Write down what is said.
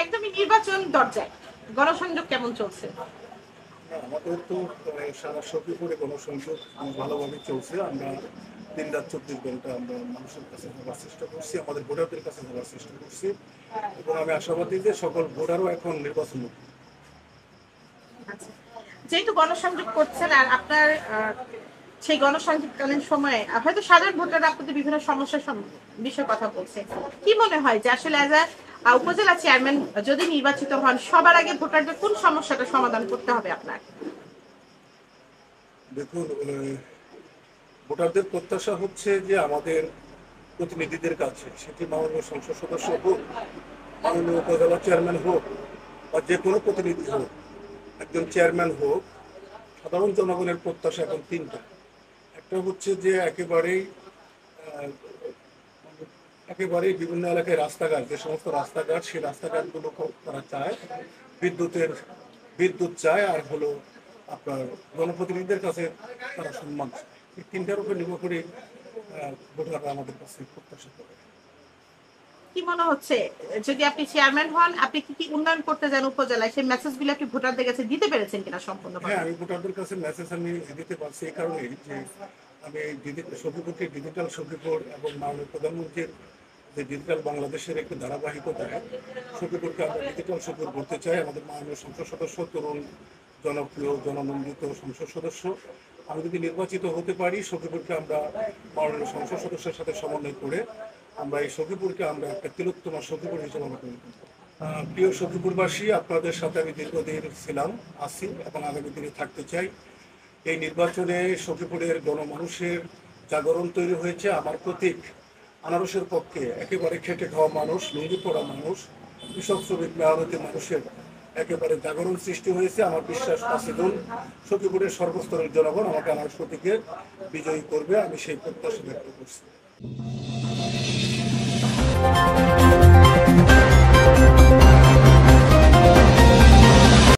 একদমই নির্বাচন দরজায় গণসংযোগ কেমন চলছে? আমাদের তো সারা সখীপুরে গণসংযোগ ভালোভাবে চলছে। আমরা দিন রাত 24 ঘন্টা আমরা মানুষের কাছে যাওয়ার চেষ্টা করছি, আমাদের ভোটারদের কাছে যাওয়ার চেষ্টা করছি, এবং আমি আশাবাদী যে সকল ভোটারও এখন নির্বাচন। আচ্ছা, যেহেতু গণসংযোগ করছেন আর আপনার সেই গণসংযোগকালীন সময়ে হয়তো সাধারণ ভোটাররা আপনাদের বিভিন্ন সমস্যার বিষয়ে কথা বলছে, কি মনে হয় যে আসলে অ্যাজ আ উপজেলা চেয়ারম্যান যদি নির্বাচিত হন সবার আগে ভোটারদের কোন সমস্যাটা সমাধান করতে হবে আপনার? দেখুন, ভোটারদের প্রত্যাশা হচ্ছে যে আমাদের প্রতিনিধিদের কাছে, সেটি মাননীয় সংসদ সদস্য হোক, মাননীয় উপজেলা চেয়ারম্যান হোক, বা যে কোনো প্রতিনিধি হোক, একজন চেয়ারম্যান হোক, সাধারণ জনগণের প্রত্যাশা এখন তিনটা। একটা হচ্ছে যে একেবারেই বিভিন্ন এলাকায় রাস্তাঘাট, যে সমস্ত রাস্তাঘাট, সেই রাস্তাঘাটগুলো তারা চায়, বিদ্যুৎ চায়, আর হলো আপনার জনপ্রতিনিধিদের কাছে তারা সম্মান চায়। এই তিনটার উপর নির্ভর করে ভোটাররা আমাদের কাছে প্রত্যাশা করে। কি মনে হচ্ছে যদি আপনি চেয়ারম্যান হন আপনি কি কি উন্নয়ন করতে চান উপজেলায়, সেই মেসেজগুলো আপনি ভোটারদের কাছে দিতে পেরেছেন কিনা সম্পূর্ণভাবে? হ্যাঁ, আমি ভোটারদের কাছে মেসেজ আমি দিতে পারছি এই কারণেই যে আমি সখীপুরকে ডিজিটাল সখীপুর এবং মাননীয় প্রধানমন্ত্রীর যে ডিজিটাল বাংলাদেশের একটি ধারাবাহিকতায় সখীপুরকে আমরা ডিজিটাল সখীপুর করতে চাই। আমাদের মাননীয় সংসদ সদস্য, তরুণ, জনপ্রিয়, জননন্দিত সংসদ সদস্য, আমি যদি নির্বাচিত হতে পারি, সখীপুরকে আমরা মাননীয় সংসদ সদস্যের সাথে সমন্বয় করে আমরা এই সখীপুরকে আমরা একটা তিলোত্তমা সখীপুর হিসেবে আমরা তৈরি করব। প্রিয় সখীপুরবাসী, আপনাদের সাথে আমি দীর্ঘদিন ছিলাম, আছি এবং আগামী দিনে থাকতে চাই। এই নির্বাচনে সখীপুরের গণমানুষের জাগরণ তৈরি হয়েছে। আমার প্রতীক আনারসের পক্ষে একেবারে খেটে খাওয়া মানুষ, লুঙ্গি পড়া মানুষ, কৃষক শ্রমিক মেহনতি মানুষের একেবারে জাগরণ সৃষ্টি হয়েছে। আমার বিশ্বাস আসিদুল সখীপুরের সর্বস্তরের জনগণ আমাকে আনারস প্রতীকে বিজয়ী করবে, আমি সেই প্রত্যাশা ব্যক্ত করছি।